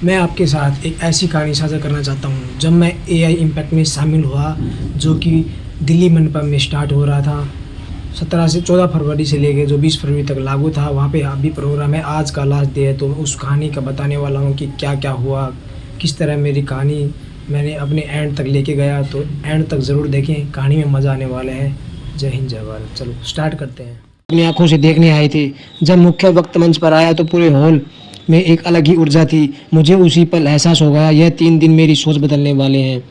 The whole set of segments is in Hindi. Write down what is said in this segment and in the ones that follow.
मैं आपके साथ एक ऐसी कहानी साझा करना चाहता हूँ जब मैं एआई इम्पैक्ट में शामिल हुआ, जो कि दिल्ली मंडपम में स्टार्ट हो रहा था। 17 से 14 फरवरी से लेके जो 20 फरवरी तक लागू था, वहाँ पे अभी प्रोग्राम है। आज का लास्ट डे है, तो उस कहानी का बताने वाला हूँ कि क्या क्या हुआ, किस तरह मेरी कहानी मैंने अपने एंड तक लेके गया। तो एंड तक ज़रूर देखें, कहानी में मज़ा आने वाले हैं। जय हिंद, जय भारत। चलो स्टार्ट करते हैं। अपनी आंखों से देखने आए थे। जब मुख्य वक्त मंच पर आया तो पूरे हॉल में एक अलग ही ऊर्जा थी। मुझे उसी पल एहसास हो गया, यह 3 दिन मेरी सोच बदलने वाले हैं।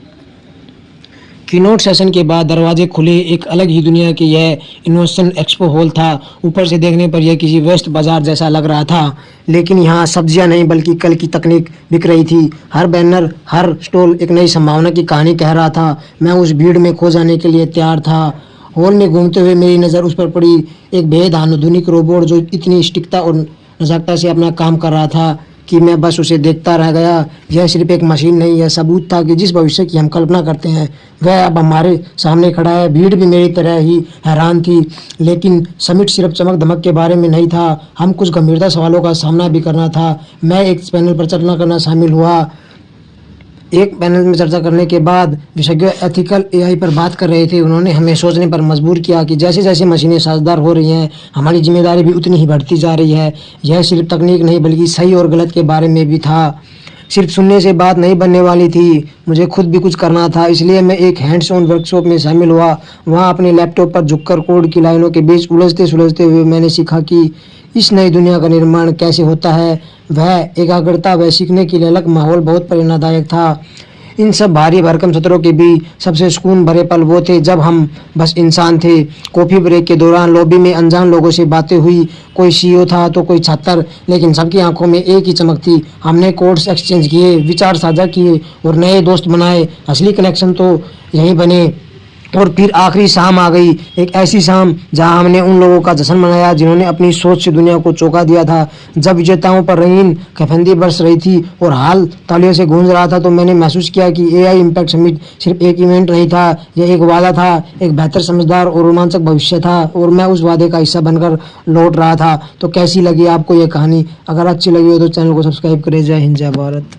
कीनोट सेशन के बाद दरवाजे खुले, एक अलग ही दुनिया की यह इनोवेशन एक्सपो हॉल था। ऊपर से देखने पर यह किसी वेस्ट बाजार जैसा लग रहा था, लेकिन यहाँ सब्जियाँ नहीं बल्कि कल की तकनीक बिक रही थी। हर बैनर, हर स्टॉल एक नई संभावना की कहानी कह रहा था। मैं उस भीड़ में खो जाने के लिए तैयार था। हॉल में घूमते हुए मेरी नज़र उस पर पड़ी, एक बेहद आधुनिक रोबोट जो इतनी सटीकता और नज़ाकत से अपना काम कर रहा था कि मैं बस उसे देखता रह गया। यह सिर्फ एक मशीन नहीं, यह सबूत था कि जिस भविष्य की हम कल्पना करते हैं वह अब हमारे सामने खड़ा है। भीड़ भी मेरी तरह ही हैरान थी, लेकिन समिट सिर्फ चमक धमक के बारे में नहीं था। हम कुछ गंभीरता सवालों का सामना भी करना था। मैं एक पैनल पर चर्चा करना शामिल हुआ। एक पैनल में चर्चा करने के बाद विशेषज्ञ एथिकल एआई पर बात कर रहे थे। उन्होंने हमें सोचने पर मजबूर किया कि जैसे जैसे मशीनें साझेदार हो रही हैं, हमारी जिम्मेदारी भी उतनी ही बढ़ती जा रही है। यह सिर्फ तकनीक नहीं बल्कि सही और गलत के बारे में भी था। सिर्फ सुनने से बात नहीं बनने वाली थी, मुझे खुद भी कुछ करना था। इसलिए मैं एक हैंड्स ऑन वर्कशॉप में शामिल हुआ। वहाँ अपने लैपटॉप पर झुककर कोड की लाइनों के बीच उलझते सुलझते हुए मैंने सीखा कि इस नई दुनिया का निर्माण कैसे होता है। वह एकाग्रता, वह सीखने के लिए अलग माहौल बहुत प्रेरणादायक था। इन सब भारी भरकम सत्रों के बीच सबसे सुकून भरे पल वो थे जब हम बस इंसान थे। कॉफ़ी ब्रेक के दौरान लॉबी में अनजान लोगों से बातें हुई। कोई सीईओ था तो कोई छात्र, लेकिन सबकी आंखों में एक ही चमक थी। हमने कोड्स एक्सचेंज किए, विचार साझा किए और नए दोस्त बनाए। असली कनेक्शन तो यहीं बने। और फिर आखिरी शाम आ गई, एक ऐसी शाम जहां हमने उन लोगों का जश्न मनाया जिन्होंने अपनी सोच से दुनिया को चौंका दिया था। जब विजेताओं पर रंगीन कफंदी बरस रही थी और हाल तालियों से गूंज रहा था, तो मैंने महसूस किया कि एआई इम्पैक्ट समिट सिर्फ एक इवेंट नहीं था, यह एक वादा था, एक बेहतर, समझदार और रोमांचक भविष्य था। और मैं उस वादे का हिस्सा बनकर लौट रहा था। तो कैसी लगी आपको ये कहानी? अगर अच्छी लगी हो तो चैनल को सब्सक्राइब करें। जय हिंद, जय भारत।